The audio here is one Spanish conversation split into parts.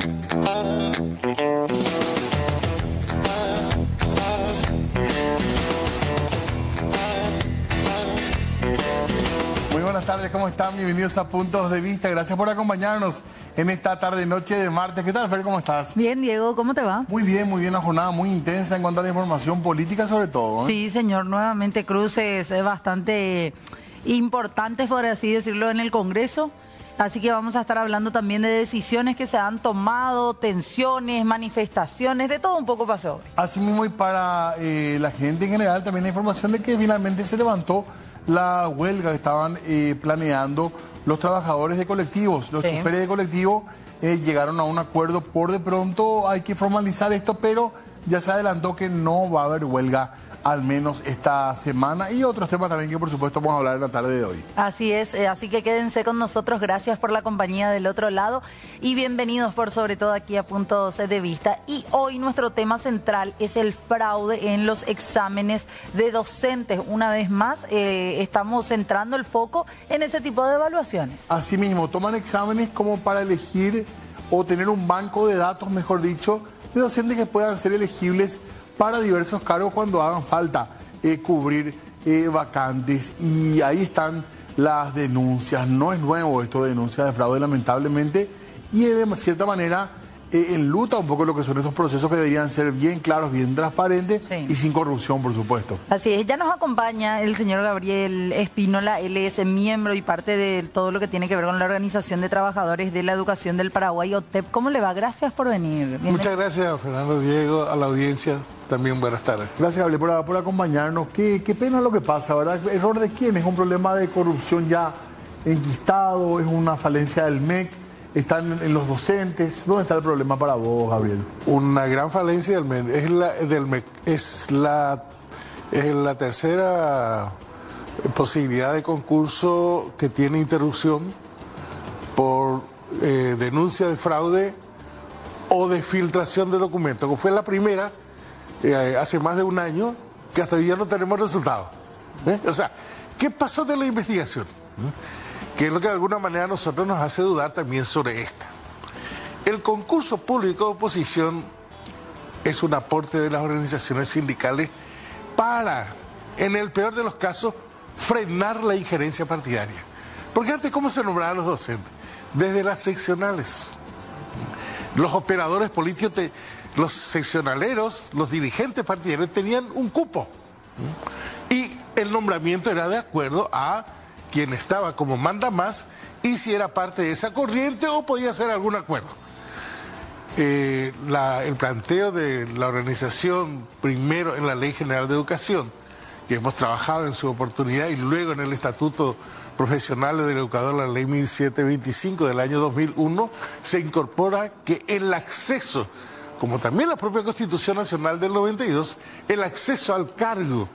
Muy buenas tardes, ¿cómo están? Bienvenidos a Puntos de Vista. Gracias por acompañarnos en esta tarde-noche de martes. ¿Qué tal, Fer? ¿Cómo estás? Bien, Diego, ¿cómo te va? Muy bien, una jornada muy intensa en cuanto a la información política sobre todo, ¿eh? Sí, señor, nuevamente cruces bastante importantes, por así decirlo, en el Congreso. Así que vamos a estar hablando también de decisiones que se han tomado, tensiones, manifestaciones, de todo un poco pasó hoy. Asimismo, y para la gente en general, también la información de que finalmente se levantó la huelga que estaban planeando los trabajadores de colectivos. Los choferes de colectivo llegaron a un acuerdo. Por de pronto hay que formalizar esto, pero ya se adelantó que no va a haber huelga, al menos esta semana, y otros temas también que por supuesto vamos a hablar en la tarde de hoy. Así es, así que quédense con nosotros, gracias por la compañía del otro lado y bienvenidos por sobre todo aquí a Puntos de Vista. Y hoy nuestro tema central es el fraude en los exámenes de docentes. Una vez más estamos centrando el foco en ese tipo de evaluaciones. Asimismo, toman exámenes como para elegir o tener un banco de datos, mejor dicho, de docentes que puedan ser elegibles para diversos cargos cuando hagan falta cubrir vacantes. Y ahí están las denuncias. No es nuevo esto de denuncias de fraude, lamentablemente, y de cierta manera enluta un poco lo que son estos procesos que deberían ser bien claros, bien transparentes y sin corrupción, por supuesto. Así es, ya nos acompaña el señor Gabriel Espínola. Él es miembro y parte de todo lo que tiene que ver con la Organización de Trabajadores de la Educación del Paraguay, OTEP. ¿Cómo le va? Gracias por venir. Bienvenido. Muchas gracias, Fernando, Diego, a la audiencia. También buenas tardes. Gracias, Gabriel, por acompañarnos. Qué pena lo que pasa, ¿verdad? ¿Error de quién? ¿Es un problema de corrupción ya enquistado? ¿Es una falencia del MEC? ¿Están en los docentes? ¿Dónde está el problema para vos, Gabriel? Una gran falencia del MEC. Es la tercera posibilidad de concurso que tiene interrupción por denuncia de fraude o de filtración de documentos, como fue la primera hace más de un año, que hasta hoy ya no tenemos resultados. O sea, ¿qué pasó de la investigación? Que es lo que de alguna manera a nosotros nos hace dudar también sobre esta. El concurso público de oposición es un aporte de las organizaciones sindicales para, en el peor de los casos, frenar la injerencia partidaria. Porque antes, ¿cómo se nombraban los docentes? Desde las seccionales. Los operadores políticos, los seccionaleros, los dirigentes partidarios tenían un cupo. Y el nombramiento era de acuerdo a quien estaba como manda más y si era parte de esa corriente o podía hacer algún acuerdo. El planteo de la organización, primero en la Ley General de Educación, que hemos trabajado en su oportunidad, y luego en el Estatuto Profesional del Educador, la Ley 1725 del año 2001, se incorpora que el acceso, como también la propia Constitución Nacional del 92, el acceso al cargo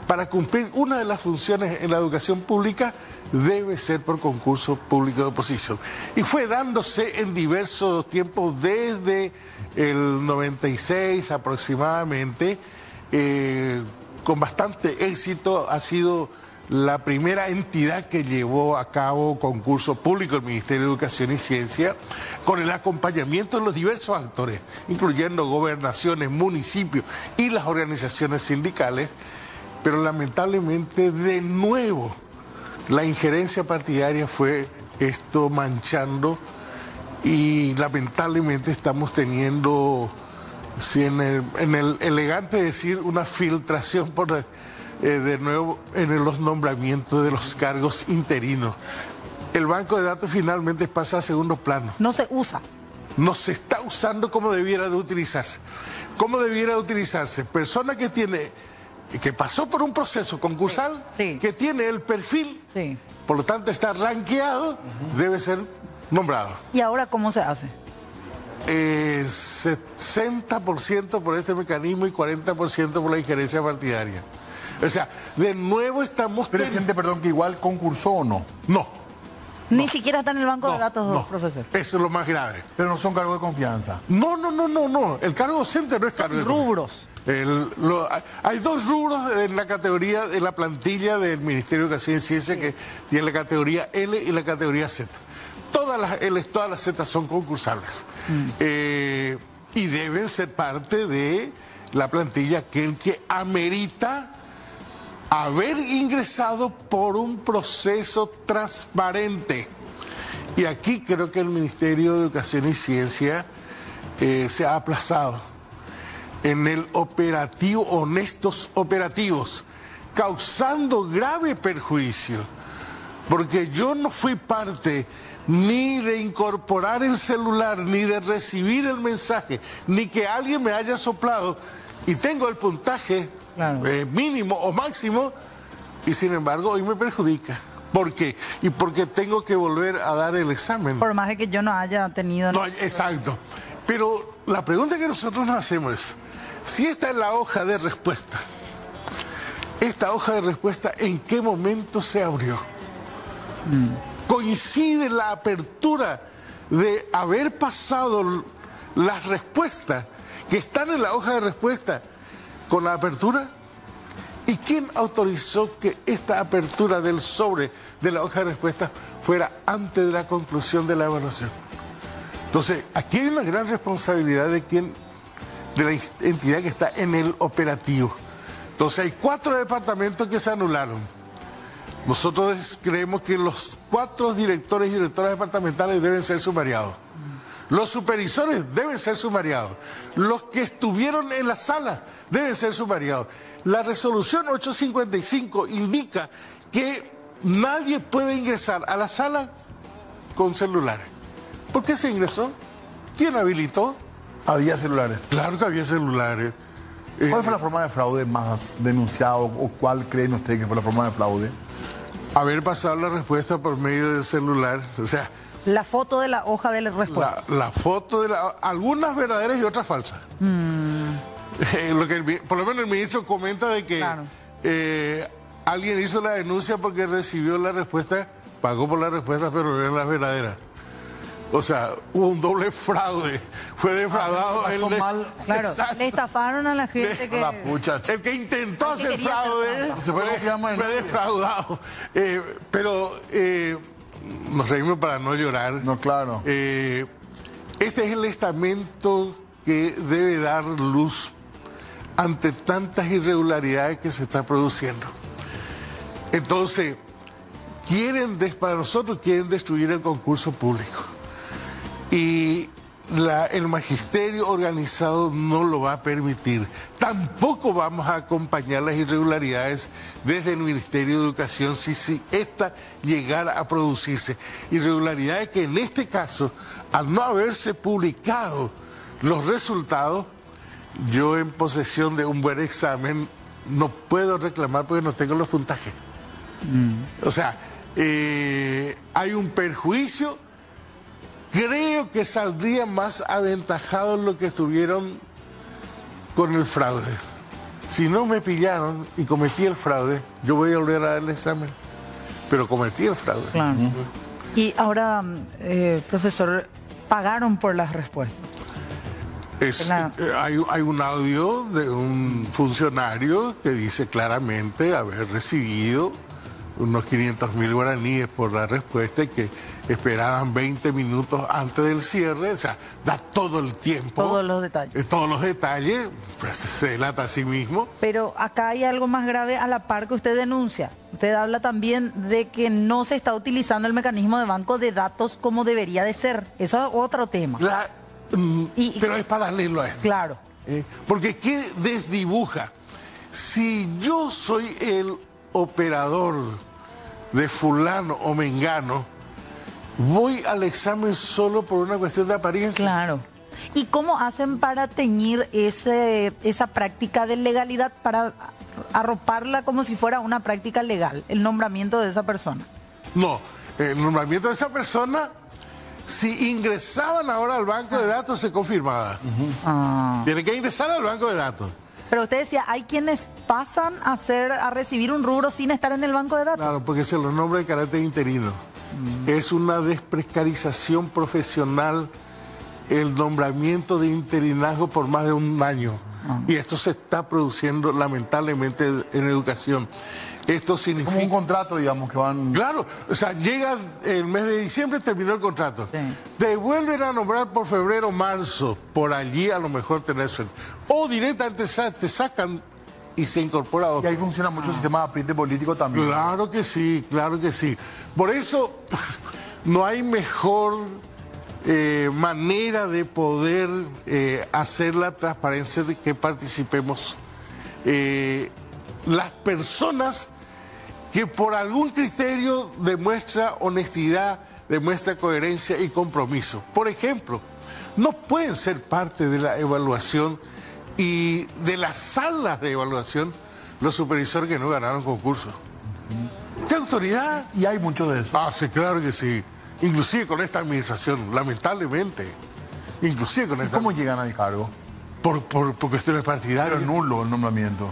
para cumplir una de las funciones en la educación pública debe ser por concurso público de oposición. Y fue dándose en diversos tiempos, desde el 96 aproximadamente, con bastante éxito. Ha sido la primera entidad que llevó a cabo concurso público el Ministerio de Educación y Ciencia, con el acompañamiento de los diversos actores, incluyendo gobernaciones, municipios y las organizaciones sindicales. Pero lamentablemente, de nuevo, la injerencia partidaria fue esto manchando, y lamentablemente estamos teniendo, si en el elegante decir, una filtración de nuevo en los nombramientos de los cargos interinos. El banco de datos finalmente pasa a segundo plano. No se usa. No se está usando como debiera de utilizarse. ¿Cómo debiera de utilizarse? Persona que pasó por un proceso concursal, que tiene el perfil, por lo tanto está rankeado, debe ser nombrado. ¿Y ahora cómo se hace? 60% por este mecanismo y 40% por la injerencia partidaria. O sea, de nuevo estamos... Pero hay gente, perdón, que igual concursó o no. No. Ni siquiera está en el banco de datos, profesor. Eso es lo más grave. Pero no son cargos de confianza. No. El cargo docente no es cargo de confianza. Rubros. Hay dos rubros en la categoría, en la plantilla del Ministerio de Educación y Ciencia, que tiene la categoría L y la categoría Z. todas las setas son concursables. Y deben ser parte de la plantilla aquel que amerita haber ingresado por un proceso transparente. Y aquí creo que el Ministerio de Educación y Ciencia se ha aplazado en el operativo, honestos operativos, causando grave perjuicio, porque yo no fui parte ni de incorporar el celular, ni de recibir el mensaje, ni que alguien me haya soplado y tengo el puntaje mínimo o máximo, y sin embargo hoy me perjudica. ¿Por qué? Y porque tengo que volver a dar el examen. Por más de que yo no haya tenido... No, exacto. Pero la pregunta que nosotros nos hacemos es, si esta es la hoja de respuesta, ¿esta hoja de respuesta en qué momento se abrió? ¿Coincide la apertura de haber pasado las respuestas que están en la hoja de respuesta con la apertura? ¿Y quién autorizó que esta apertura del sobre de la hoja de respuesta fuera antes de la conclusión de la evaluación? Entonces, aquí hay una gran responsabilidad de la entidad que está en el operativo. Entonces, hay 4 departamentos que se anularon. Nosotros creemos que los 4 directores y directoras departamentales deben ser sumariados. Los supervisores deben ser sumariados. Los que estuvieron en la sala deben ser sumariados. La resolución 855 indica que nadie puede ingresar a la sala con celulares. ¿Por qué se ingresó? ¿Quién habilitó? Había celulares. Claro que había celulares. ¿Cuál fue la forma de fraude más denunciada o cuál creen ustedes que fue la forma de fraude? Haber pasado la respuesta por medio del celular, o sea... La foto de la hoja de la respuesta. La foto de algunas verdaderas y otras falsas. Por lo menos el ministro comenta de que alguien hizo la denuncia porque recibió la respuesta, pagó por la respuesta, pero no eran las verdaderas. O sea, hubo un doble fraude. Fue defraudado. Claro, le estafaron a la gente el que intentó hacer fraude fue defraudado. Pero nos reímos para no llorar. No, claro. Este es el estamento que debe dar luz ante tantas irregularidades que se están produciendo. Entonces, para nosotros quieren destruir el concurso público. Y el magisterio organizado no lo va a permitir. Tampoco vamos a acompañar las irregularidades desde el Ministerio de Educación si esta llegara a producirse. Irregularidades que en este caso, al no haberse publicado los resultados, yo en posesión de un buen examen no puedo reclamar porque no tengo los puntajes. O sea, hay un perjuicio. Creo que saldría más aventajados los que estuvieron con el fraude. Si no me pillaron y cometí el fraude, yo voy a volver a dar el examen. Pero cometí el fraude. Claro. Y ahora, profesor, pagaron por las respuestas. Hay un audio de un funcionario que dice claramente haber recibido unos 500.000 guaraníes por la respuesta y que esperaban 20 minutos antes del cierre, o sea, da todo el tiempo. Todos los detalles. Todos los detalles, pues se delata a sí mismo. Pero acá hay algo más grave a la par que usted denuncia. Usted habla también de que no se está utilizando el mecanismo de banco de datos como debería de ser. Eso es otro tema. Pero es paralelo a esto. Claro. Porque ¿qué desdibuja? Si yo soy el operador de fulano o mengano, voy al examen solo por una cuestión de apariencia. Claro. ¿Y cómo hacen para teñir esa práctica de legalidad, para arroparla como si fuera una práctica legal, el nombramiento de esa persona? No, el nombramiento de esa persona, si ingresaban ahora al banco de datos, se confirmaba. Tiene que ingresar al banco de datos. Pero usted decía, hay quienes pasan a recibir un rubro sin estar en el banco de datos. Claro, porque se los nombra de carácter interino. Es una desprecarización profesional el nombramiento de interinazgo por más de un año. Y esto se está produciendo lamentablemente en educación. Esto significa... Como un contrato, digamos, que van... Claro, o sea, llega el mes de diciembre, terminó el contrato. Sí. Te vuelven a nombrar por febrero, marzo, por allí a lo mejor tenés suerte. O directamente te sacan y se incorpora Y otro. ahí funciona mucho el sistema de apriete político también. Claro que sí, claro que sí. Por eso no hay mejor manera de poder hacer la transparencia de que participemos las personas que por algún criterio demuestra honestidad, demuestra coherencia y compromiso. Por ejemplo, no pueden ser parte de la evaluación y de las salas de evaluación los supervisores que no ganaron concurso. ¿Qué autoridad? Y hay mucho de eso. Ah, sí, claro que sí. Inclusive con esta administración, lamentablemente. Inclusive con esta... ¿Cómo llegan al cargo? Por cuestiones partidarias. Pero nulo el nombramiento.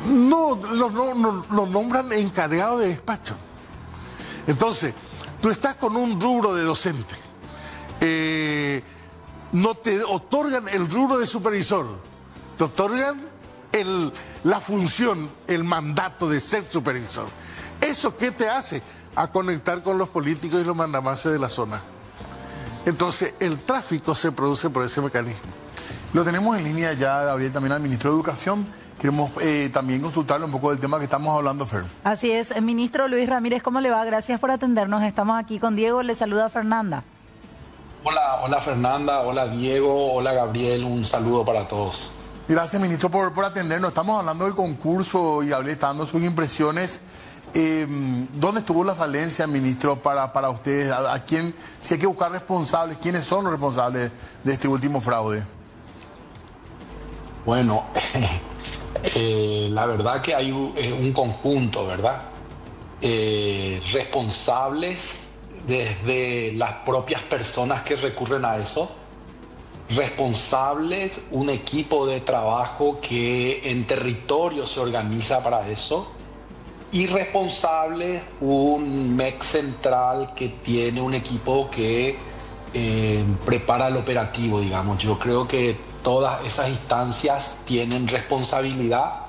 No, lo nombran encargado de despacho. Entonces, tú estás con un rubro de docente. No te otorgan el rubro de supervisor. Te otorgan la función, el mandato de ser supervisor. ¿Eso qué te hace? A conectar con los políticos y los mandamases de la zona. Entonces, el tráfico se produce por ese mecanismo. Lo tenemos en línea ya, Gabriel, también al ministro de Educación. Queremos también consultarle un poco del tema que estamos hablando, Fer. Así es, ministro Luis Ramírez, ¿cómo le va? Gracias por atendernos. Estamos aquí con Diego, le saluda Fernanda. Hola Fernanda, hola Diego, hola Gabriel, un saludo para todos. Gracias, ministro, por atendernos. Estamos hablando del concurso y Gabriel está dando sus impresiones. ¿Dónde estuvo la falencia, ministro, para ustedes? ¿A quién, si hay que buscar responsables, quiénes son los responsables de este último fraude? Bueno, la verdad que hay un conjunto, ¿verdad? Responsables desde las propias personas que recurren a eso, responsables un equipo de trabajo que en territorio se organiza para eso, y responsables un MEC central que tiene un equipo que prepara el operativo, digamos. Yo creo que todas esas instancias tienen responsabilidad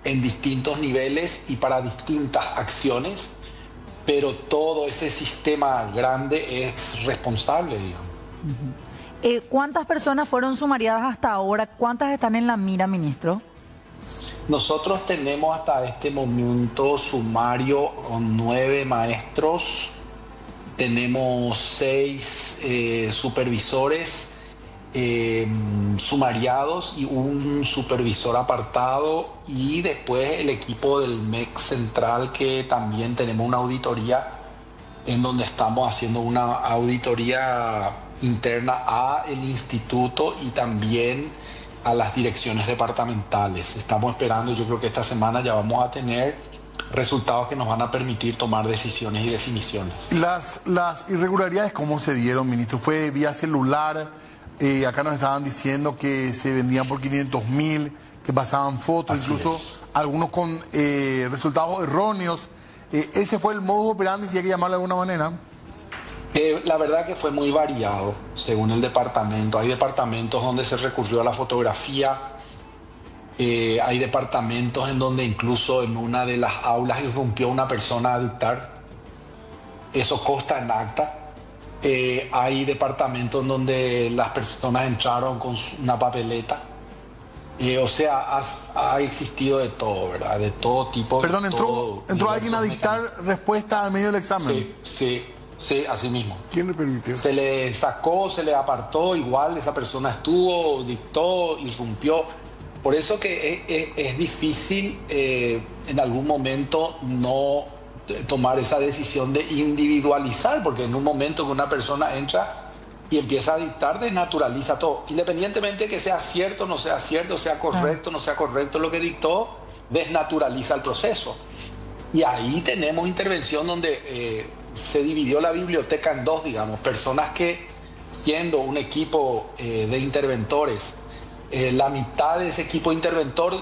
en distintos niveles y para distintas acciones, pero todo ese sistema grande es responsable, digamos. ¿Cuántas personas fueron sumariadas hasta ahora? ¿Cuántas están en la mira, ministro? Nosotros tenemos hasta este momento sumario con 9 maestros, tenemos 6 supervisores sumariados y un supervisor apartado, y después el equipo del MEC central, que también tenemos una auditoría en donde estamos haciendo una auditoría interna a el instituto y también a las direcciones departamentales. Estamos esperando, yo creo que esta semana ya vamos a tener resultados que nos van a permitir tomar decisiones y definiciones. Las irregularidades, ¿cómo se dieron, ministro? ¿Fue vía celular? Acá nos estaban diciendo que se vendían por 500.000, que pasaban fotos, Así incluso es. algunos con resultados erróneos. ¿Ese fue el modus operandi, si hay que llamarlo de alguna manera? La verdad que fue muy variado según el departamento. Hay departamentos donde se recurrió a la fotografía, hay departamentos en donde incluso en una de las aulas irrumpió una persona a dictar. Eso consta en acta. Hay departamentos en donde las personas entraron con una papeleta. O sea, ha existido de todo, ¿verdad? De todo tipo. Perdón, ¿entró alguien a dictar respuesta al medio del examen? Sí, así mismo. ¿Quién le permitió? Se le sacó, se le apartó, igual esa persona estuvo, dictó, irrumpió. Por eso que es difícil en algún momento no tomar esa decisión de individualizar, porque en un momento que una persona entra y empieza a dictar, desnaturaliza todo. Independientemente de que sea cierto, no sea cierto, sea correcto, no sea correcto lo que dictó, desnaturaliza el proceso. Y ahí tenemos intervención donde se dividió la biblioteca en dos, digamos. Personas que, siendo un equipo de interventores, la mitad de ese equipo interventor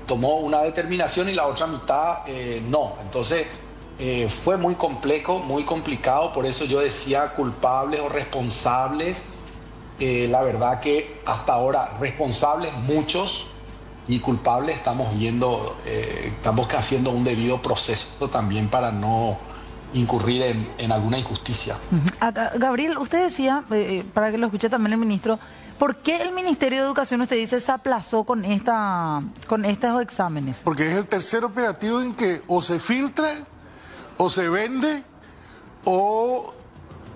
tomó una determinación y la otra mitad no. Entonces fue muy complejo, muy complicado. Por eso yo decía culpables o responsables. La verdad que hasta ahora responsables muchos, y culpables estamos viendo, estamos haciendo un debido proceso también para no incurrir en alguna injusticia. Gabriel, usted decía, para que lo escuche también el ministro, ¿por qué el Ministerio de Educación, usted dice, se aplazó con estos exámenes? Porque es el tercer operativo en que o se filtra, o se vende, o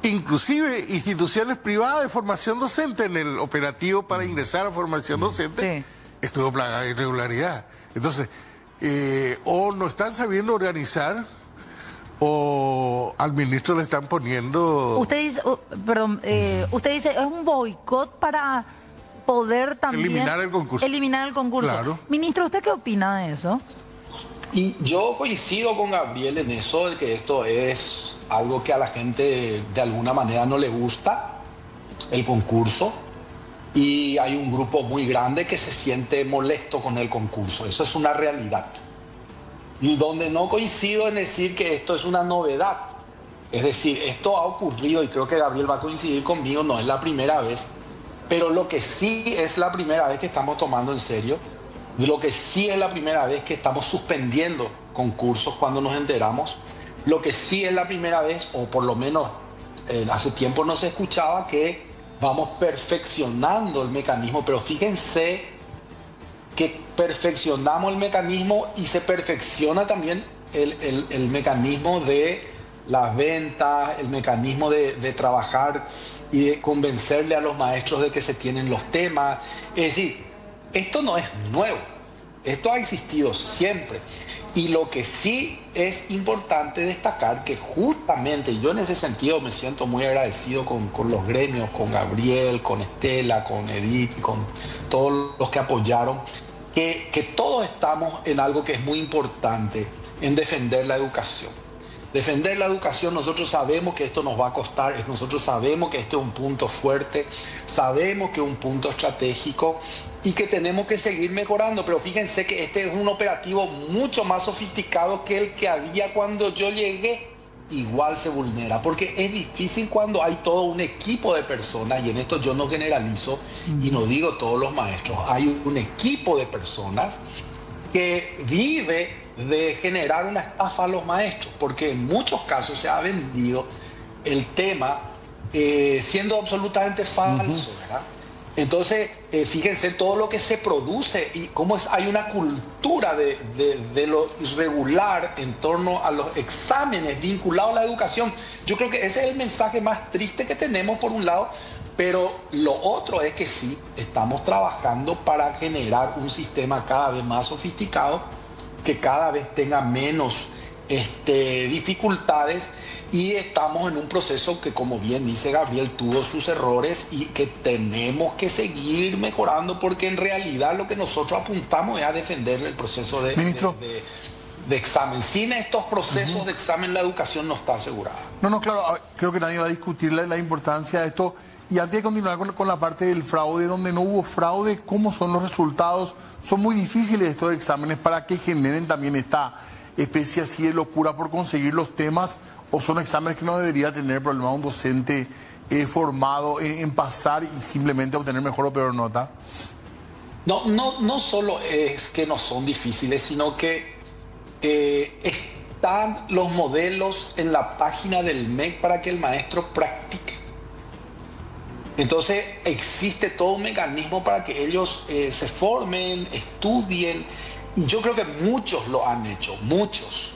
inclusive instituciones privadas de formación docente en el operativo para ingresar a formación docente, sí, estuvo plagada de irregularidad. Entonces, o no están sabiendo organizar, o al ministro le están poniendo... Usted dice, usted dice, es un boicot para poder también... Eliminar el concurso. Eliminar el concurso. Claro. Ministro, ¿usted qué opina de eso? Y yo coincido con Gabriel en eso, de que esto es algo que a la gente de alguna manera no le gusta, el concurso, y hay un grupo muy grande que se siente molesto con el concurso. Eso es una realidad. Y donde no coincido en decir que esto es una novedad. Es decir, esto ha ocurrido, y creo que Gabriel va a coincidir conmigo, no es la primera vez, pero lo que sí es la primera vez que estamos tomando en serio, lo que sí es la primera vez que estamos suspendiendo concursos cuando nos enteramos, lo que sí es la primera vez, o por lo menos hace tiempo no se escuchaba, que vamos perfeccionando el mecanismo, pero fíjense que perfeccionamos el mecanismo y se perfecciona también el mecanismo de las ventas, el mecanismo de trabajar y de convencerle a los maestros de que se tienen los temas. Es decir, esto no es nuevo, esto ha existido siempre. Y lo que sí es importante destacar, que justamente yo en ese sentido me siento muy agradecido con los gremios, con Gabriel, con Estela, con Edith y con todos los que apoyaron, que todos estamos en algo que es muy importante, en defender la educación. Defender la educación, nosotros sabemos que esto nos va a costar, nosotros sabemos que este es un punto fuerte, sabemos que es un punto estratégico y que tenemos que seguir mejorando, pero fíjense que este es un operativo mucho más sofisticado que el que había cuando yo llegué. Igual se vulnera, porque es difícil cuando hay todo un equipo de personas, y en esto yo no generalizo y no digo todos los maestros, hay un equipo de personas que vive de generar una estafa a los maestros, porque en muchos casos se ha vendido el tema siendo absolutamente falso, ¿verdad? Entonces, fíjense todo lo que se produce y cómo hay una cultura de lo irregular en torno a los exámenes vinculados a la educación. Yo creo que ese es el mensaje más triste que tenemos por un lado, pero lo otro es que sí, estamos trabajando para generar un sistema cada vez más sofisticado, que cada vez tenga menos dificultades, y estamos en un proceso que, como bien dice Gabriel, tuvo sus errores y que tenemos que seguir mejorando, porque en realidad lo que nosotros apuntamos es a defender el proceso de examen. Sin estos procesos de examen la educación no está asegurada. No, claro, creo que nadie va a discutir la importancia de esto. Y antes de continuar con la parte del fraude, donde no hubo fraude, ¿cómo son los resultados? Son muy difíciles estos exámenes para que generen también esta especie así de locura por conseguir los temas, o son exámenes que no debería tener problema un docente formado en pasar y simplemente obtener mejor o peor nota. No solo es que no son difíciles, sino que están los modelos en la página del MEC para que el maestro practique. Entonces existe todo un mecanismo para que ellos se formen, estudien. Yo creo que muchos lo han hecho, muchos.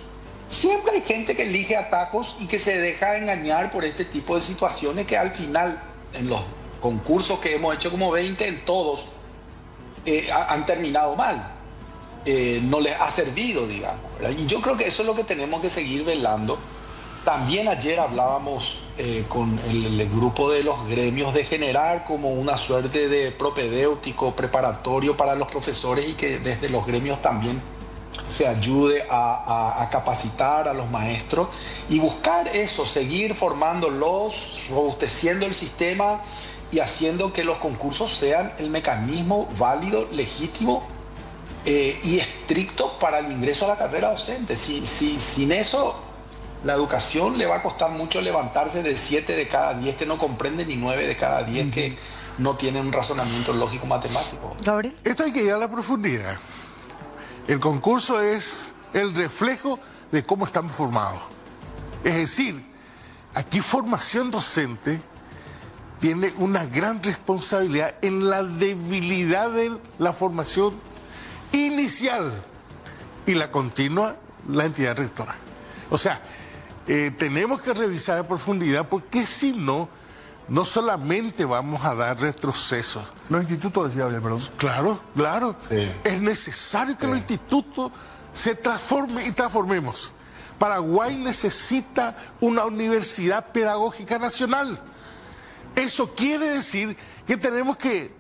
Siempre hay gente que elige atajos y que se deja engañar por este tipo de situaciones que al final, en los concursos que hemos hecho como 20, en todos han terminado mal. No les ha servido, digamos, ¿verdad? Y yo creo que eso es lo que tenemos que seguir velando. También ayer hablábamos con el grupo de los gremios de generar como una suerte de propedéutico preparatorio para los profesores, y que desde los gremios también se ayude a capacitar a los maestros y buscar eso, seguir formándolos, robusteciendo el sistema y haciendo que los concursos sean el mecanismo válido, legítimo y estricto para el ingreso a la carrera docente. Sin eso, la educación le va a costar mucho levantarse de 7 de cada 10 que no comprenden, ni 9 de cada 10 no tienen un razonamiento lógico matemático. Gabriel. Esto hay que ir a la profundidad. El concurso es el reflejo de cómo estamos formados. Es decir, aquí formación docente tiene una gran responsabilidad en la debilidad de la formación inicial y la continua, la entidad rectora. O sea, tenemos que revisar a profundidad porque si no, no solamente vamos a dar retrocesos. Los institutos, decía Gabriel, perdón. Claro, claro. Sí. Es necesario que los institutos se transformen y transformemos. Paraguay necesita una universidad pedagógica nacional. Eso quiere decir que tenemos que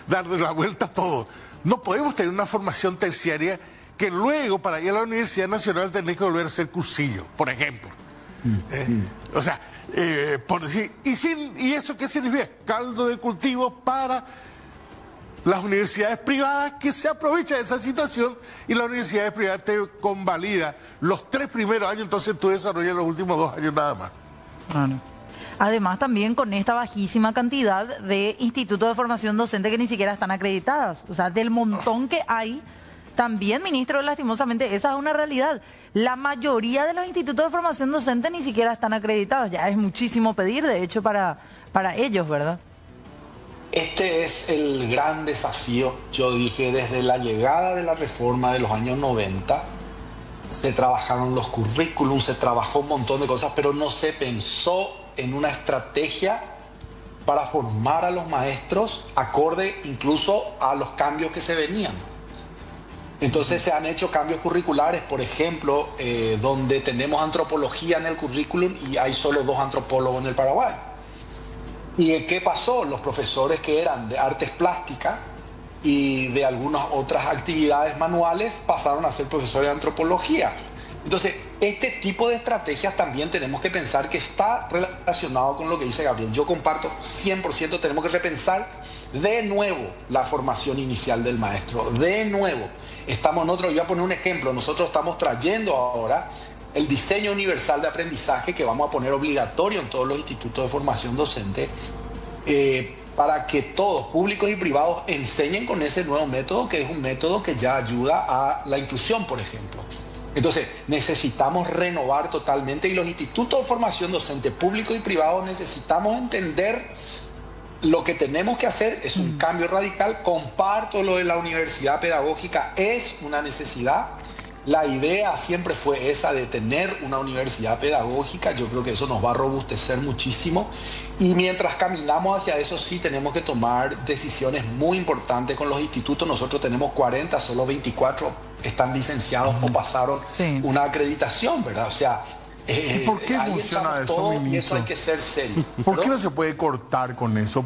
darle la vuelta a todo. No podemos tener una formación terciaria que luego para ir a la Universidad Nacional tenés que volver a ser cursillo, por ejemplo. O sea, por decir, ¿y eso qué significa? Caldo de cultivo para las universidades privadas que se aprovechan de esa situación y las universidades privadas te convalida los 3 primeros años, entonces tú desarrollas los últimos 2 años nada más. Claro. Además, también con esta bajísima cantidad de institutos de formación docente que ni siquiera están acreditadas. O sea, del montón que hay, también, ministro, lastimosamente, esa es una realidad. La mayoría de los institutos de formación docente ni siquiera están acreditados. Ya es muchísimo pedir, de hecho, para ellos, ¿verdad? Este es el gran desafío. Yo dije, desde la llegada de la reforma de los años 90, se trabajaron los currículums, se trabajó un montón de cosas, pero no se pensó en una estrategia para formar a los maestros acorde incluso a los cambios que se venían. Entonces se han hecho cambios curriculares, por ejemplo, donde tenemos antropología en el currículum y hay solo 2 antropólogos en el Paraguay. ¿Y qué pasó? Los profesores que eran de artes plásticas y de algunas otras actividades manuales pasaron a ser profesores de antropología. Entonces, este tipo de estrategias también tenemos que pensar que está relacionado con lo que dice Gabriel. Yo comparto 100%, tenemos que repensar de nuevo la formación inicial del maestro. De nuevo. Voy a poner un ejemplo, nosotros estamos trayendo ahora el diseño universal de aprendizaje que vamos a poner obligatorio en todos los institutos de formación docente para que todos, públicos y privados, enseñen con ese nuevo método, que es un método que ya ayuda a la inclusión, por ejemplo. Entonces, necesitamos renovar totalmente y los institutos de formación docente públicos y privados necesitamos entender lo que tenemos que hacer es un cambio radical. Comparto lo de la universidad pedagógica, es una necesidad. La idea siempre fue esa de tener una universidad pedagógica. Yo creo que eso nos va a robustecer muchísimo. Y mientras caminamos hacia eso, sí tenemos que tomar decisiones muy importantes con los institutos. Nosotros tenemos 40, solo 24 están licenciados o pasaron una acreditación, ¿verdad? O sea, ¿y por qué funciona eso, ministro? Y eso hay que ser serio. ¿Por qué no se puede cortar con eso?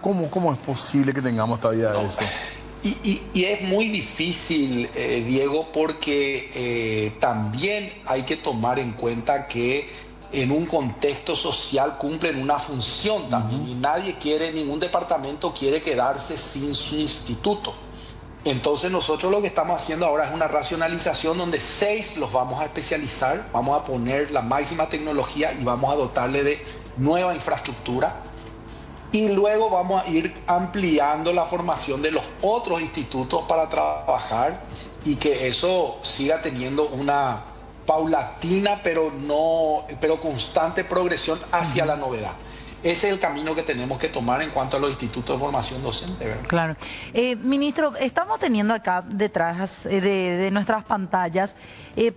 ¿Cómo es posible que tengamos todavía eso? Y es muy difícil, Diego, porque también hay que tomar en cuenta que en un contexto social cumplen una función también. Y ningún departamento quiere quedarse sin su instituto. Entonces nosotros lo que estamos haciendo ahora es una racionalización donde 6 los vamos a especializar, vamos a poner la máxima tecnología y vamos a dotarle de nueva infraestructura. Y luego vamos a ir ampliando la formación de los otros institutos para trabajar y que eso siga teniendo una paulatina pero constante progresión hacia la novedad. Ese es el camino que tenemos que tomar en cuanto a los institutos de formación docente, ¿verdad? Claro. Ministro, estamos teniendo acá detrás de nuestras pantallas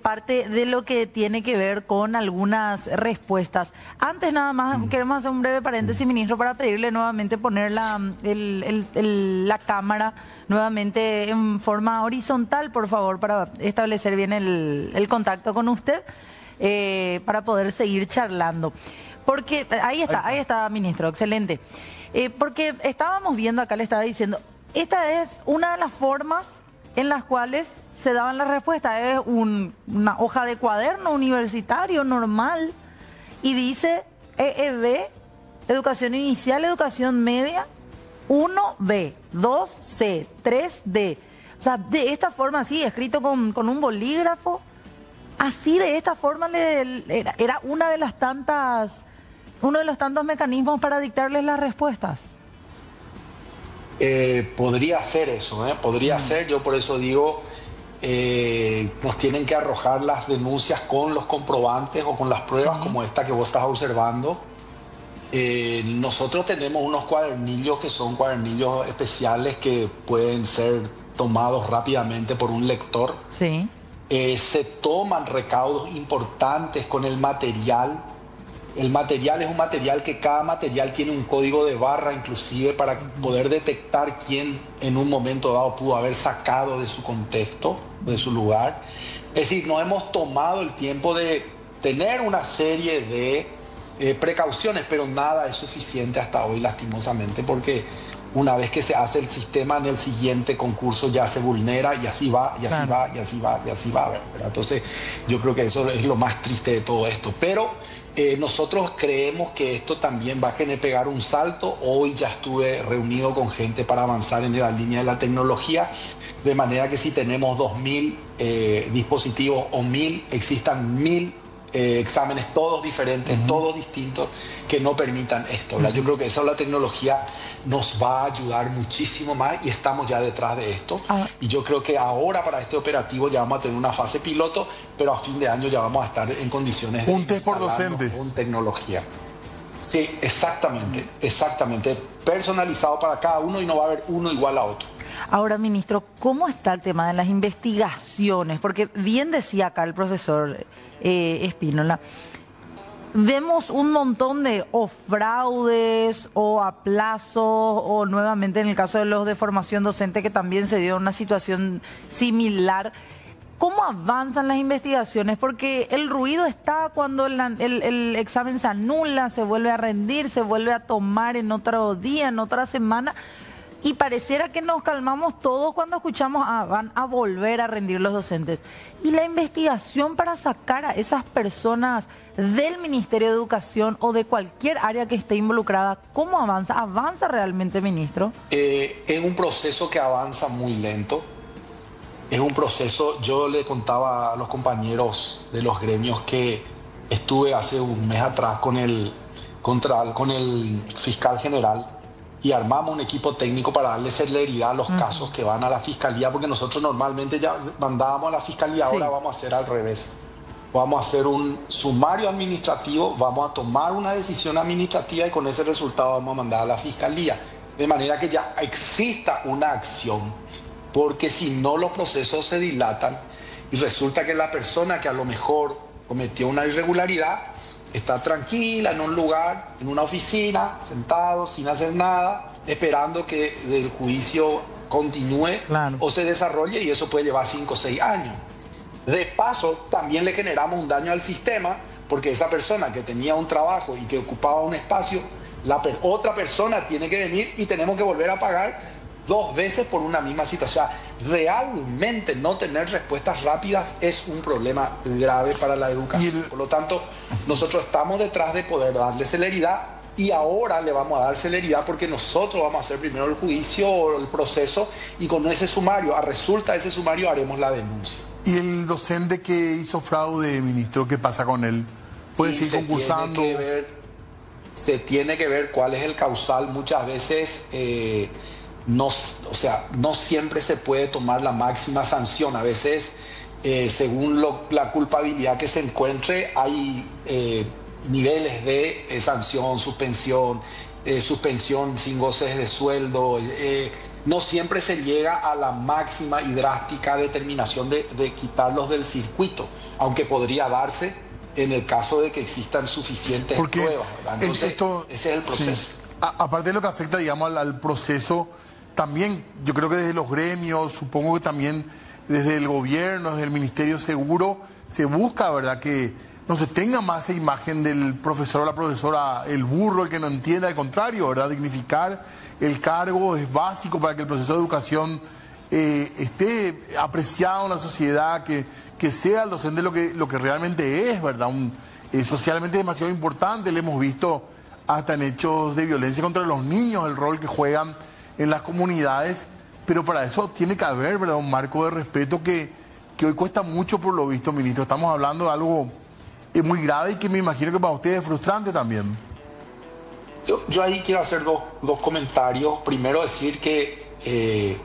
parte de lo que tiene que ver con algunas respuestas. Antes nada más queremos hacer un breve paréntesis, ministro, para pedirle nuevamente poner la cámara nuevamente en forma horizontal, por favor, para establecer bien el contacto con usted, para poder seguir charlando. Porque ahí está, ministro, excelente. Porque estábamos viendo acá, le estaba diciendo, esta es una de las formas en las cuales se daban las respuestas. Es una hoja de cuaderno universitario normal y dice EEB, educación inicial, educación media, 1B, 2C, 3D. O sea, de esta forma así, escrito con un bolígrafo, así de esta forma era una de las tantas... uno de los tantos mecanismos para dictarles las respuestas. Podría ser eso, podría ser, yo por eso digo, nos tienen que arrojar las denuncias con los comprobantes o con las pruebas como esta que vos estás observando. Nosotros tenemos unos cuadernillos que son cuadernillos especiales que pueden ser tomados rápidamente por un lector. Sí. Se toman recaudos importantes con el material. El material es un material que cada material tiene un código de barra inclusive para poder detectar quién en un momento dado pudo haber sacado de su contexto, de su lugar. Es decir, nos hemos tomado el tiempo de tener una serie de precauciones, pero nada es suficiente hasta hoy, lastimosamente, porque una vez que se hace el sistema, en el siguiente concurso ya se vulnera y así va, y así va, y así va, y así va. ¿Verdad? Entonces, yo creo que eso es lo más triste de todo esto. Pero nosotros creemos que esto también va a pegar un salto. Hoy ya estuve reunido con gente para avanzar en la línea de la tecnología, de manera que si tenemos 2.000 dispositivos o 1.000, existan 1.000 exámenes, todos diferentes, todos distintos, que no permitan esto, ¿verdad? Yo creo que eso, la tecnología nos va a ayudar muchísimo más y estamos ya detrás de esto. Y yo creo que ahora para este operativo ya vamos a tener una fase piloto, pero a fin de año ya vamos a estar en condiciones de un test por docente con tecnología. Sí, exactamente, exactamente, personalizado para cada uno y no va a haber uno igual a otro. Ahora, ministro, ¿cómo está el tema de las investigaciones? Porque bien decía acá el profesor Espínola, vemos un montón de o fraudes o aplazos o nuevamente en el caso de los de formación docente que también se dio una situación similar. ¿Cómo avanzan las investigaciones? Porque el ruido está cuando el examen se anula, se vuelve a rendir, se vuelve a tomar en otro día, en otra semana. Y pareciera que nos calmamos todos cuando escuchamos, van a volver a rendir los docentes. Y la investigación para sacar a esas personas del Ministerio de Educación o de cualquier área que esté involucrada, ¿cómo avanza? ¿Avanza realmente, ministro? Es un proceso que avanza muy lento. Es un proceso, yo le contaba a los compañeros de los gremios que estuve hace un mes atrás con el fiscal general y armamos un equipo técnico para darle celeridad a los casos que van a la fiscalía, porque nosotros normalmente ya mandábamos a la fiscalía, ahora vamos a hacer al revés. Vamos a hacer un sumario administrativo, vamos a tomar una decisión administrativa y con ese resultado vamos a mandar a la fiscalía. De manera que ya exista una acción, porque si no los procesos se dilatan y resulta que la persona que a lo mejor cometió una irregularidad está tranquila en un lugar, en una oficina, sentado, sin hacer nada, esperando que el juicio continúe o se desarrolle, y eso puede llevar 5 o 6 años. De paso, también le generamos un daño al sistema, porque esa persona que tenía un trabajo y que ocupaba un espacio, otra persona tiene que venir y tenemos que volver a pagar 2 veces por una misma situación. Realmente no tener respuestas rápidas es un problema grave para la educación. Por lo tanto, nosotros estamos detrás de poder darle celeridad y ahora le vamos a dar celeridad porque nosotros vamos a hacer primero el juicio o el proceso y con ese sumario, a resulta de ese sumario, haremos la denuncia. ¿Y el docente que hizo fraude, ministro, qué pasa con él? ¿Puede seguir concursando? Se tiene que ver cuál es el causal. Muchas veces no siempre se puede tomar la máxima sanción. A veces, según la culpabilidad que se encuentre, hay niveles de sanción, suspensión, suspensión sin goces de sueldo. No siempre se llega a la máxima y drástica determinación de quitarlos del circuito, aunque podría darse en el caso de que existan suficientes pruebas, ¿verdad? Entonces, ese es el proceso. Sí. Aparte de lo que afecta, digamos, al proceso, también yo creo que desde los gremios, supongo que también desde el gobierno, desde el Ministerio Seguro, se busca, ¿verdad?, que no se tenga más esa imagen del profesor o la profesora, el burro, el que no entiende, al contrario, ¿verdad? Dignificar el cargo es básico para que el proceso de educación esté apreciado en la sociedad, que sea el docente lo que realmente es, ¿verdad? Socialmente demasiado importante, le hemos visto hasta en hechos de violencia contra los niños, el rol que juegan en las comunidades, pero para eso tiene que haber, ¿verdad?, un marco de respeto que hoy cuesta mucho por lo visto, ministro. Estamos hablando de algo muy grave y que me imagino que para ustedes es frustrante también. Yo ahí quiero hacer dos comentarios. Primero decir que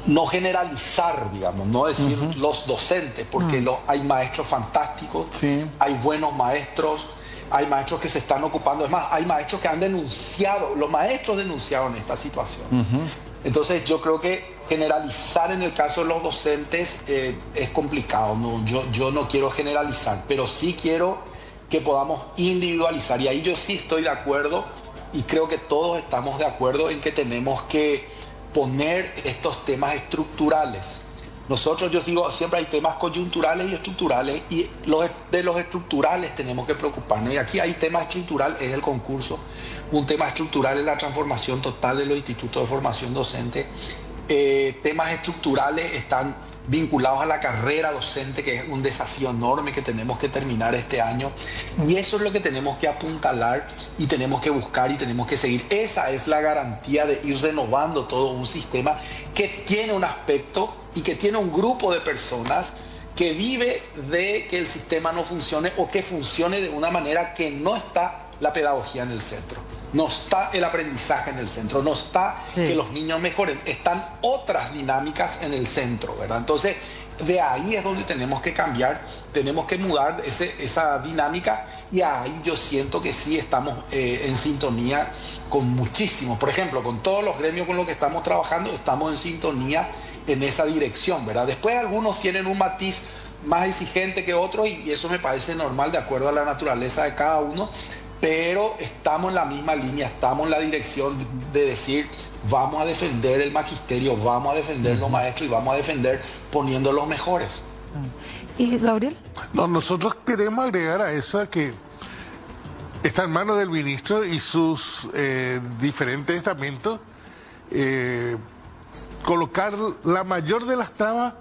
no generalizar, digamos, no decir los docentes, porque hay maestros fantásticos, Sí. hay buenos maestros, hay maestros que se están ocupando. Es más, hay maestros que han denunciado, los maestros denunciaron esta situación. Entonces yo creo que generalizar en el caso de los docentes es complicado, ¿no? Yo no quiero generalizar, pero sí quiero que podamos individualizar. Y ahí yo sí estoy de acuerdo, y creo que todos estamos de acuerdo en que tenemos que poner estos temas estructurales. Nosotros, yo digo, siempre hay temas coyunturales y estructurales, y de los estructurales tenemos que preocuparnos. Y aquí hay tema estructural, es el concurso. Un tema estructural es la transformación total de los institutos de formación docente. Temas estructurales están vinculados a la carrera docente, que es un desafío enorme que tenemos que terminar este año. Y eso es lo que tenemos que apuntalar y tenemos que buscar y tenemos que seguir. Esa es la garantía de ir renovando todo un sistema que tiene un aspecto y que tiene un grupo de personas que vive de que el sistema no funcione, o que funcione de una manera que no está la pedagogía en el centro. No está el aprendizaje en el centro, no está que los niños mejoren, están otras dinámicas en el centro, ¿verdad? Entonces, de ahí es donde tenemos que cambiar, tenemos que mudar esa dinámica, y ahí yo siento que sí estamos en sintonía con muchísimos. Por ejemplo, con todos los gremios con los que estamos trabajando, estamos en sintonía en esa dirección, ¿verdad? Después algunos tienen un matiz más exigente que otros, y eso me parece normal de acuerdo a la naturaleza de cada uno. Pero estamos en la misma línea, estamos en la dirección de decir, vamos a defender el magisterio, vamos a defender los maestros, y vamos a defender poniendo los mejores. ¿Y Gabriel? No, nosotros queremos agregar a eso que está en manos del ministro y sus diferentes estamentos colocar la mayor de las trabas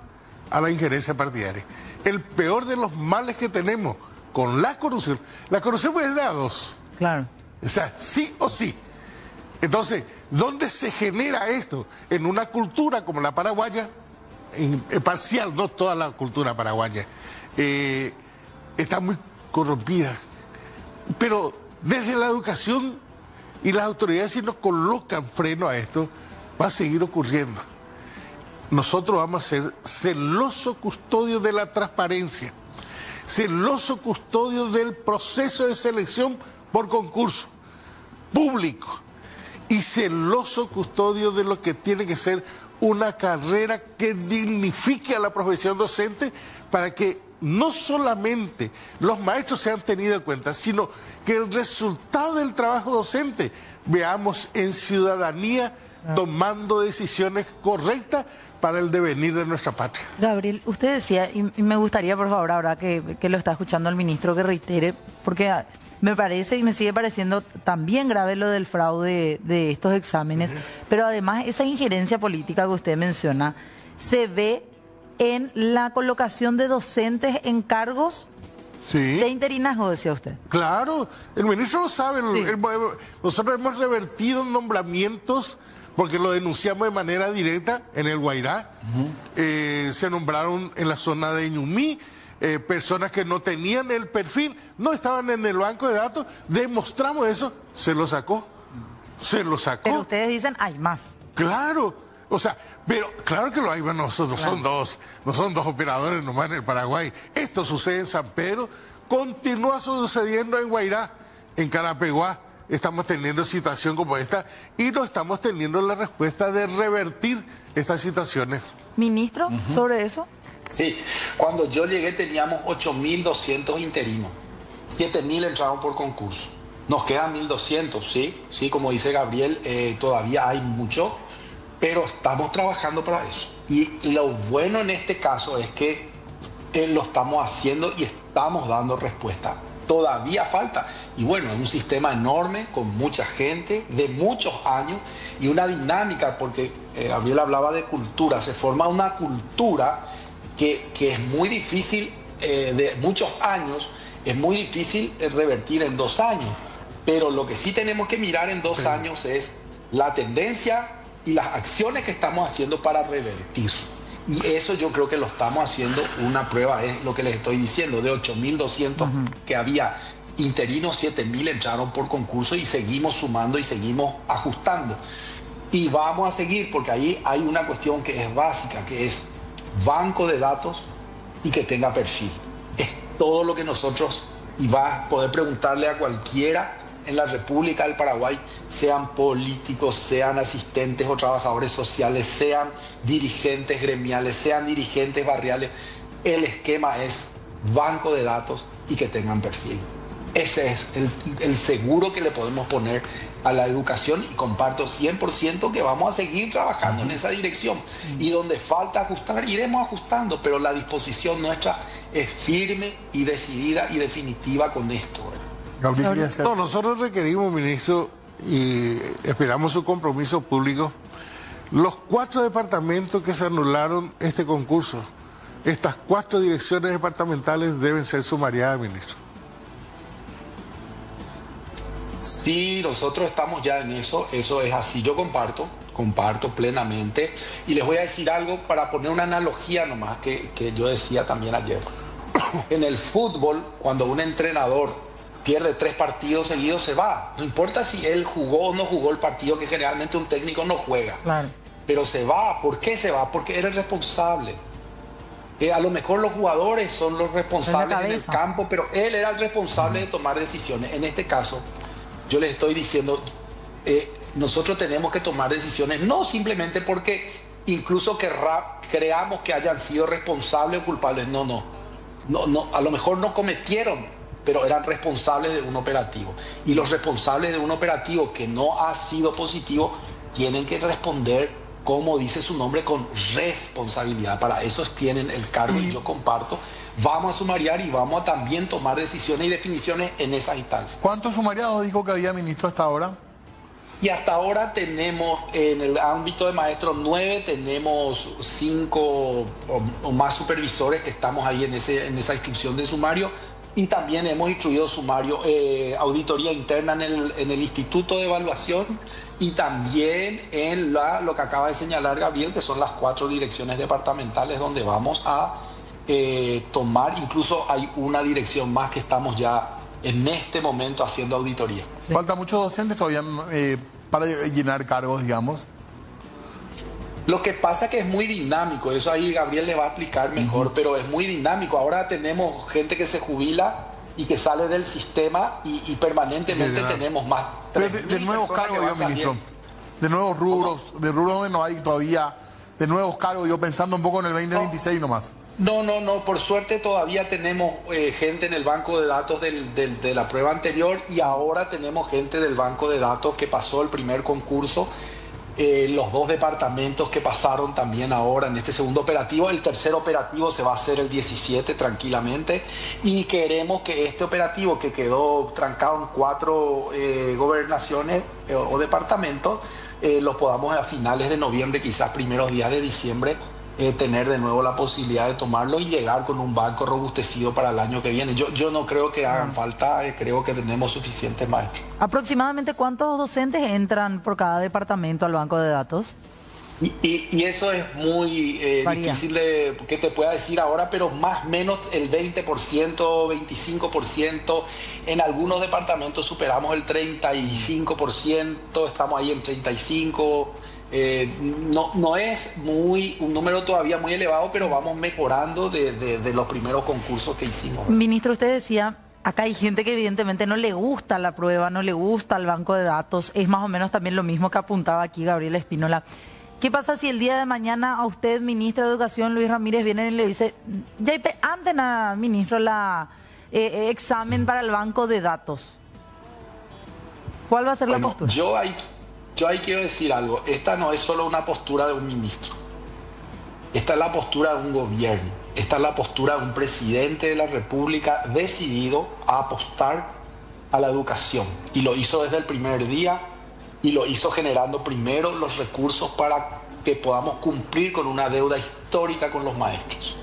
a la injerencia partidaria. El peor de los males que tenemos con la corrupción es de a dos. Claro. O sea, sí o sí. Entonces, ¿dónde se genera esto? En una cultura como la paraguaya, parcial, no toda la cultura paraguaya, está muy corrompida. Pero desde la educación y las autoridades, si no colocan freno a esto, va a seguir ocurriendo. Nosotros vamos a ser celosos custodios de la transparencia, celoso custodio del proceso de selección por concurso público, y celoso custodio de lo que tiene que ser una carrera que dignifique a la profesión docente, para que no solamente los maestros sean tenidos en cuenta, sino que el resultado del trabajo docente veamos en ciudadanía tomando decisiones correctas para el devenir de nuestra patria. Gabriel, usted decía, y me gustaría, por favor, ahora que lo está escuchando el ministro, que reitere, porque me parece y me sigue pareciendo también grave lo del fraude de estos exámenes, pero además esa injerencia política que usted menciona se ve en la colocación de docentes en cargos de interinazgo, decía usted. Claro, el ministro lo sabe. Sí. Nosotros hemos revertido nombramientos porque lo denunciamos de manera directa en el Guairá. Se nombraron en la zona de Ñumí personas que no tenían el perfil, no estaban en el banco de datos, demostramos eso, se lo sacó. Pero ustedes dicen, hay más. Claro, o sea, pero claro que lo hay, bueno, nosotros claro. No son dos operadores nomás en el Paraguay. Esto sucede en San Pedro, continúa sucediendo en Guairá, en Carapeguá. Estamos teniendo situación como esta y no estamos teniendo la respuesta de revertir estas situaciones. Ministro, sobre eso. Sí, cuando yo llegué teníamos 8.200 interinos, 7.000 entraron por concurso. Nos quedan 1.200, sí, como dice Gabriel, todavía hay mucho, pero estamos trabajando para eso. Y lo bueno en este caso es que lo estamos haciendo y estamos dando respuesta. Todavía falta. Y bueno, es un sistema enorme, con mucha gente, de muchos años, y una dinámica, porque Gabriel hablaba de cultura, se forma una cultura que es muy difícil, de muchos años, es muy difícil revertir en 2 años. Pero lo que sí tenemos que mirar en 2 años es la tendencia y las acciones que estamos haciendo para revertir. Y eso yo creo que lo estamos haciendo. Una prueba es lo que les estoy diciendo, de 8.200 que había interinos 7.000 entraron por concurso y seguimos sumando y seguimos ajustando. Y vamos a seguir porque ahí hay una cuestión que es básica, que es banco de datos y que tenga perfil. Es todo lo que nosotros, y va a poder preguntarle a cualquiera en la República del Paraguay, sean políticos, sean asistentes o trabajadores sociales, sean dirigentes gremiales, sean dirigentes barriales, el esquema es banco de datos y que tengan perfil. Ese es el seguro que le podemos poner a la educación y comparto 100% que vamos a seguir trabajando en esa dirección. Y donde falta ajustar, iremos ajustando, pero la disposición nuestra es firme y decidida y definitiva con esto. No, nosotros requerimos, ministro, y esperamos su compromiso público. Los 4 departamentos que se anularon este concurso, estas 4 direcciones departamentales deben ser sumariadas, ministro. Sí, nosotros estamos ya en eso es así. Yo comparto plenamente. Y les voy a decir algo para poner una analogía nomás que yo decía también ayer. En el fútbol, cuando un entrenador pierde 3 partidos seguidos, se va. No importa si él jugó o no jugó el partido, que generalmente un técnico no juega. Claro. Pero se va. ¿Por qué se va? Porque era el responsable. A lo mejor los jugadores son los responsables en el campo, pero él era el responsable de tomar decisiones. En este caso, yo les estoy diciendo, nosotros tenemos que tomar decisiones, no simplemente porque incluso creamos que hayan sido responsables o culpables. No, a lo mejor no cometieron, pero eran responsables de un operativo. Y los responsables de un operativo que no ha sido positivo tienen que responder, como dice su nombre, con responsabilidad. Para eso tienen el cargo y yo comparto. Vamos a sumariar y vamos a también tomar decisiones y definiciones en esa instancia. ¿Cuántos sumariados dijo que había, ministro, hasta ahora? Y hasta ahora tenemos, en el ámbito de maestros 9, tenemos 5 o más supervisores que estamos ahí en esa instrucción de sumario. Y también hemos instruido sumario, auditoría interna en el Instituto de Evaluación y también en lo que acaba de señalar Gabriel, que son las 4 direcciones departamentales donde vamos a tomar. Incluso hay una dirección más que estamos ya en este momento haciendo auditoría. Sí. Falta muchos docentes todavía para llenar cargos, digamos. Lo que pasa es que es muy dinámico, eso ahí Gabriel le va a explicar mejor, pero es muy dinámico. Ahora tenemos gente que se jubila y que sale del sistema y permanentemente tenemos más. Pero de nuevos cargos, yo, ministro. De nuevos rubros, ¿cómo? De rubros donde no hay todavía, de nuevos cargos, yo pensando un poco en el 2026 nomás. No, por suerte todavía tenemos gente en el banco de datos de la prueba anterior y ahora tenemos gente del banco de datos que pasó el primer concurso. Los 2 departamentos que pasaron también ahora en este segundo operativo. El tercer operativo se va a hacer el 17 tranquilamente y queremos que este operativo que quedó trancado en 4 gobernaciones o departamentos lo podamos a finales de noviembre, quizás primeros días de diciembre, tener de nuevo la posibilidad de tomarlo y llegar con un banco robustecido para el año que viene. Yo no creo que hagan falta, creo que tenemos suficientes maestros. ¿Aproximadamente cuántos docentes entran por cada departamento al banco de datos? Y eso es muy difícil que te pueda decir ahora, pero más o menos el 20%, 25%. En algunos departamentos superamos el 35%, estamos ahí en 35%. No es un número todavía muy elevado, pero vamos mejorando de los primeros concursos que hicimos. Ministro, usted decía, acá hay gente que evidentemente no le gusta la prueba, no le gusta el banco de datos. Es más o menos también lo mismo que apuntaba aquí Gabriel Espínola. ¿Qué pasa si el día de mañana a usted, ministro de Educación, Luis Ramírez, viene y le dice, ya anden ministro, la examen para el banco de datos? ¿Cuál va a ser la postura? Yo ahí quiero decir algo. Esta no es solo una postura de un ministro. Esta es la postura de un gobierno. Esta es la postura de un presidente de la República decidido a apostar a la educación. Y lo hizo desde el primer día y lo hizo generando primero los recursos para que podamos cumplir con una deuda histórica con los maestros.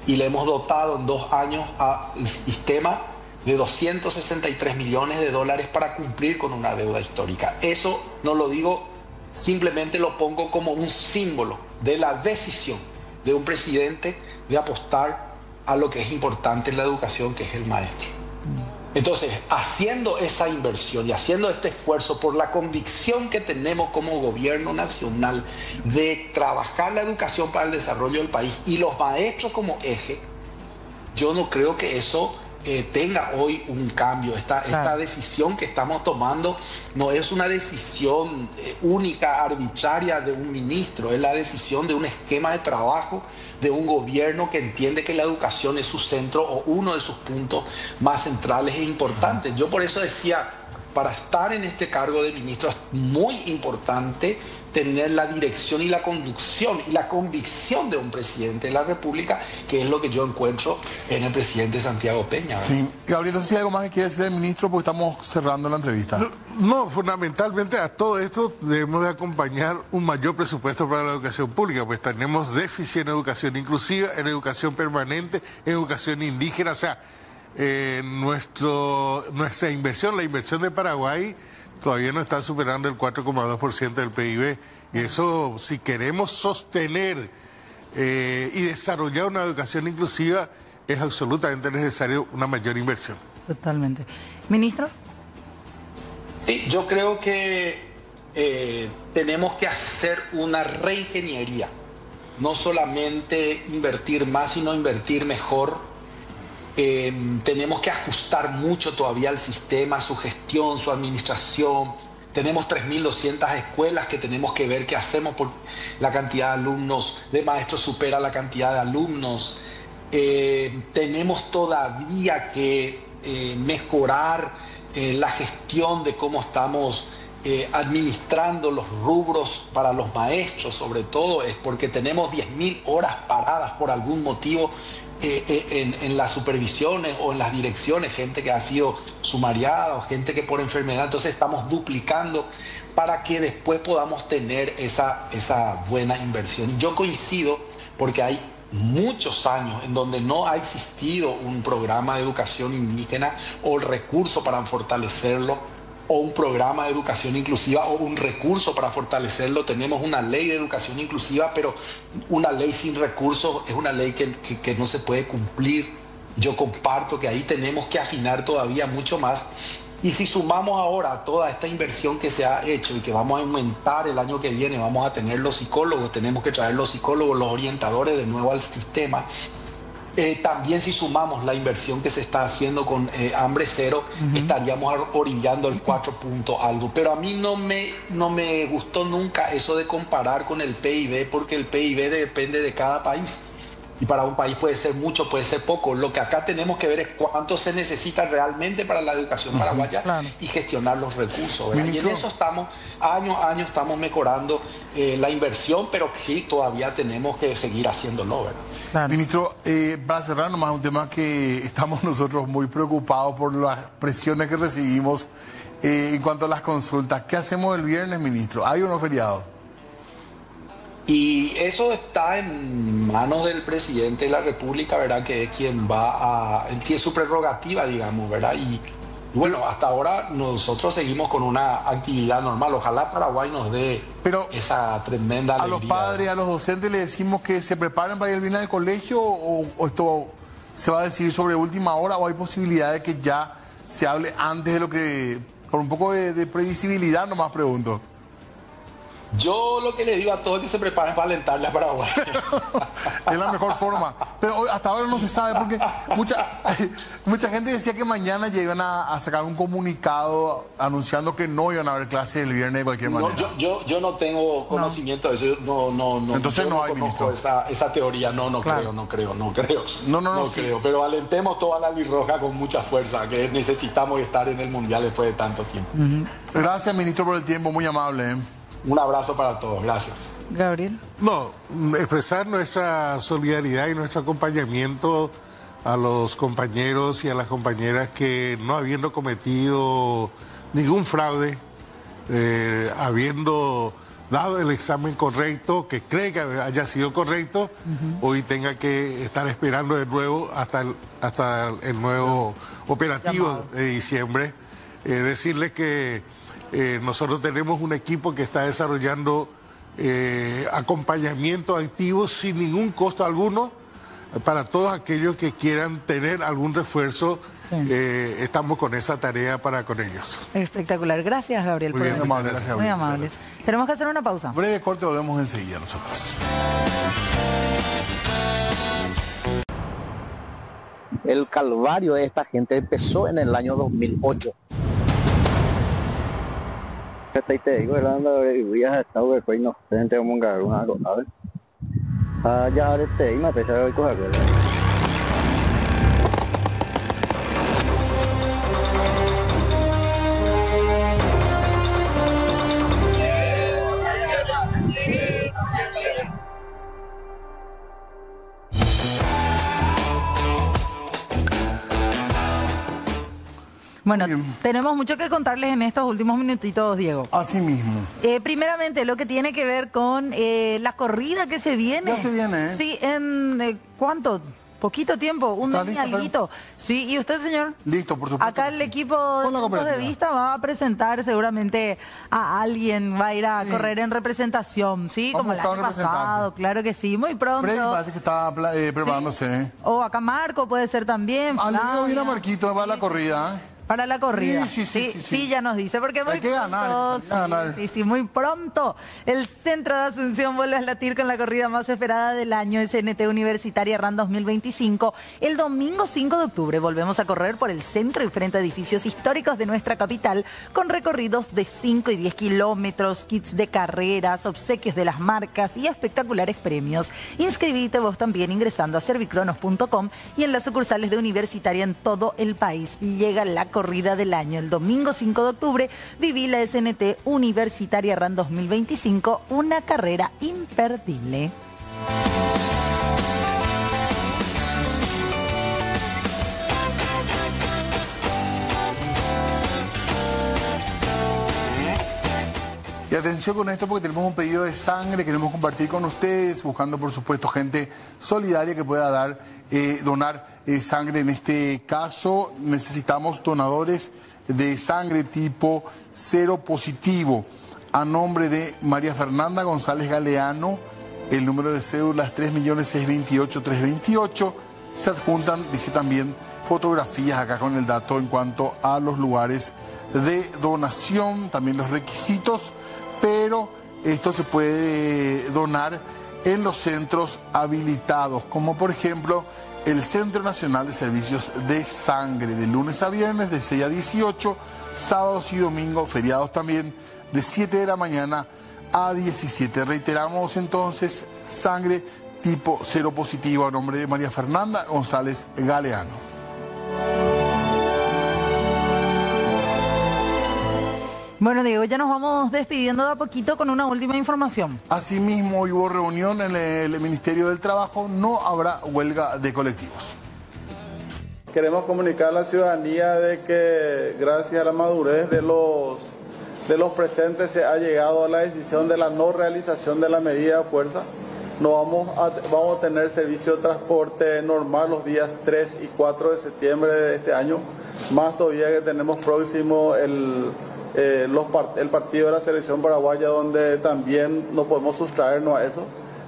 Y le hemos dotado en 2 años al sistema de 263 millones de dólares para cumplir con una deuda histórica. Eso no lo digo, simplemente lo pongo como un símbolo de la decisión de un presidente de apostar a lo que es importante en la educación, que es el maestro. Entonces, haciendo esa inversión y haciendo este esfuerzo por la convicción que tenemos como gobierno nacional de trabajar la educación para el desarrollo del país y los maestros como eje, yo no creo que eso tenga hoy un cambio. Esta decisión que estamos tomando no es una decisión única, arbitraria de un ministro, es la decisión de un esquema de trabajo de un gobierno que entiende que la educación es su centro o uno de sus puntos más centrales e importantes. Yo por eso decía, para estar en este cargo de ministro es muy importante tener la dirección y la conducción y la convicción de un presidente de la República, que es lo que yo encuentro en el presidente Santiago Peña, ¿verdad? Sí, Gabriel, no sé si hay algo más que quiere decir el ministro, porque estamos cerrando la entrevista. No, fundamentalmente a todo esto debemos de acompañar un mayor presupuesto para la educación pública, pues tenemos déficit en educación inclusiva, en educación permanente, en educación indígena, o sea, nuestra inversión, la inversión de Paraguay, todavía no está superando el 4,2% del PIB. Y eso, si queremos sostener y desarrollar una educación inclusiva, es absolutamente necesario una mayor inversión. Totalmente. ¿Ministro? Sí, yo creo que tenemos que hacer una reingeniería. No solamente invertir más, sino invertir mejor. Tenemos que ajustar mucho todavía el sistema, su gestión, su administración. Tenemos 3.200 escuelas que tenemos que ver qué hacemos por la cantidad de alumnos, de maestros supera la cantidad de alumnos. Tenemos todavía que mejorar la gestión de cómo estamos administrando los rubros para los maestros, sobre todo es porque tenemos 10.000 horas paradas por algún motivo en las supervisiones o en las direcciones, gente que ha sido sumariada o gente que por enfermedad, entonces estamos duplicando para que después podamos tener esa buena inversión. Y yo coincido porque hay muchos años en donde no ha existido un programa de educación indígena o el recurso para fortalecerlo, o un programa de educación inclusiva o un recurso para fortalecerlo. Tenemos una ley de educación inclusiva, pero una ley sin recursos es una ley que no se puede cumplir. Yo comparto que ahí tenemos que afinar todavía mucho más. Y si sumamos ahora toda esta inversión que se ha hecho y que vamos a aumentar el año que viene, vamos a tener los psicólogos, tenemos que traer los psicólogos, los orientadores de nuevo al sistema. También si sumamos la inversión que se está haciendo con Hambre Cero, estaríamos orillando el 4 punto algo. Pero a mí no me gustó nunca eso de comparar con el PIB, porque el PIB depende de cada país. Y para un país puede ser mucho, puede ser poco. Lo que acá tenemos que ver es cuánto se necesita realmente para la educación paraguaya, claro, y gestionar los recursos, ¿verdad? Y en eso estamos, año a año estamos mejorando la inversión, pero sí, todavía tenemos que seguir haciéndolo, ¿verdad? Claro. Ministro, para cerrar nomás un tema que estamos nosotros muy preocupados por las presiones que recibimos en cuanto a las consultas. ¿Qué hacemos el viernes, ministro? ¿Hay o no feriado? Y eso está en manos del presidente de la República, ¿verdad? Que es quien tiene su prerrogativa, digamos, ¿verdad? Y bueno, hasta ahora nosotros seguimos con una actividad normal. Ojalá Paraguay nos dé esa tremenda alegría. ¿A los padres, a los docentes les decimos que se preparen para ir bien al colegio o esto se va a decidir sobre última hora o hay posibilidad de que ya se hable antes de lo que, por un poco de previsibilidad nomás pregunto? Yo lo que le digo a todos es que se preparen para alentarle a Paraguay. Es la mejor forma. Pero hasta ahora no se sabe porque mucha gente decía que mañana ya iban a sacar un comunicado anunciando que no iban a haber clases el viernes de cualquier manera. Yo no tengo conocimiento de eso. No. Entonces no hay, conozco esa teoría. No creo. Pero alentemos toda la birroja con mucha fuerza, que necesitamos estar en el Mundial después de tanto tiempo. Gracias, ministro, por el tiempo. Muy amable. Un abrazo para todos, gracias. Gabriel. No, expresar nuestra solidaridad y nuestro acompañamiento a los compañeros y a las compañeras que no habiendo cometido ningún fraude, habiendo dado el examen correcto, que cree que haya sido correcto, hoy tenga que estar esperando de nuevo hasta el nuevo operativo de diciembre. Decirles que nosotros tenemos un equipo que está desarrollando acompañamiento activo sin ningún costo alguno para todos aquellos que quieran tener algún refuerzo. Estamos con esa tarea con ellos. Espectacular. Gracias, Gabriel. Muy bien, Muy amable, gracias. Muy amables. Tenemos que hacer una pausa. Breve corte, volvemos enseguida nosotros. El calvario de esta gente empezó en el año 2008. Te digo, voy a estar inocente como un garro, una cosa, ¿sabes? Ya te digo, te voy a coger. Bueno, tenemos mucho que contarles en estos últimos minutitos, Diego. Así mismo. Primeramente, lo que tiene que ver con la corrida que se viene. Ya se viene, ¿eh? Sí, en ¿cuánto? Poquito tiempo, un mes y alguito. Sí, ¿y usted, señor? Listo, por supuesto. Acá el equipo de Puntos de Vista va a presentar seguramente a alguien, va a ir a correr en representación, ¿sí? Vamos Como el año pasado, claro que sí, muy pronto. Freddy parece que está preparándose. Sí. O acá Marco puede ser también. Viene Marquito, va a la corrida, ¿eh? Para la corrida. Sí, ya nos dice, porque muy pronto. Sí, muy pronto. El Centro de Asunción vuelve a latir con la corrida más esperada del año, SNT Universitaria RAN 2025. El domingo 5 de octubre volvemos a correr por el centro y frente a edificios históricos de nuestra capital, con recorridos de 5 y 10 kilómetros, kits de carreras, obsequios de las marcas y espectaculares premios. Inscribite vos también ingresando a servicronos.com y en las sucursales de Universitaria en todo el país. Llega la corrida del año. El domingo 5 de octubre viví la SNT Universitaria RAN 2025, una carrera imperdible. Y atención con esto porque tenemos un pedido de sangre, queremos compartir con ustedes, buscando por supuesto gente solidaria que pueda donar sangre. En este caso necesitamos donadores de sangre tipo 0 positivo. A nombre de María Fernanda González Galeano, el número de cédula es 3.628.328. Se adjuntan, dice también, fotografías acá con el dato en cuanto a los lugares de donación, también los requisitos, pero esto se puede donar en los centros habilitados, como por ejemplo el Centro Nacional de Servicios de Sangre, de lunes a viernes de 6 a 18, sábados y domingos, feriados también, de 7 de la mañana a 17. Reiteramos entonces, sangre tipo 0 positivo a nombre de María Fernanda González Galeano. Bueno, Diego, ya nos vamos despidiendo de a poquito con una última información. Asimismo, hoy hubo reunión en el Ministerio del Trabajo, no habrá huelga de colectivos. Queremos comunicar a la ciudadanía de que gracias a la madurez de los presentes se ha llegado a la decisión de la no realización de la medida de fuerza. Vamos a tener servicio de transporte normal los días 3 y 4 de septiembre de este año, más todavía que tenemos próximo el partido de la selección paraguaya, donde también no podemos sustraernos a eso.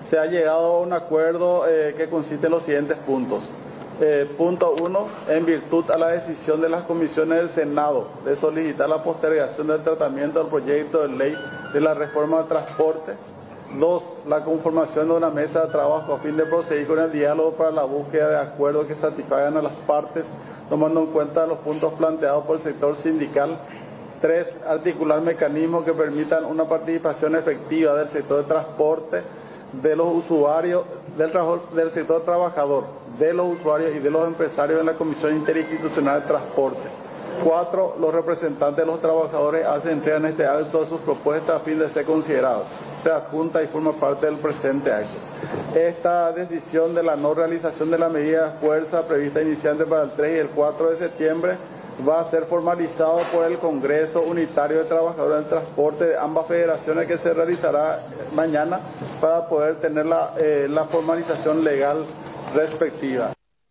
Se ha llegado a un acuerdo que consiste en los siguientes puntos. Punto 1, en virtud a la decisión de las comisiones del Senado de solicitar la postergación del tratamiento del proyecto de ley de la reforma del transporte. 2, la conformación de una mesa de trabajo a fin de proseguir con el diálogo para la búsqueda de acuerdos que satisfagan a las partes, tomando en cuenta los puntos planteados por el sector sindical. 3, articular mecanismos que permitan una participación efectiva del sector de transporte, de los usuarios, del sector trabajador, de los usuarios y de los empresarios en la Comisión Interinstitucional de Transporte. 4, los representantes de los trabajadores hacen entrega en este acto de sus propuestas a fin de ser considerados. Se adjunta y forma parte del presente acto. Esta decisión de la no realización de la medida de fuerza prevista inicialmente para el 3 y el 4 de septiembre va a ser formalizado por el Congreso Unitario de Trabajadores del Transporte de ambas federaciones, que se realizará mañana para poder tener la formalización legal respectiva.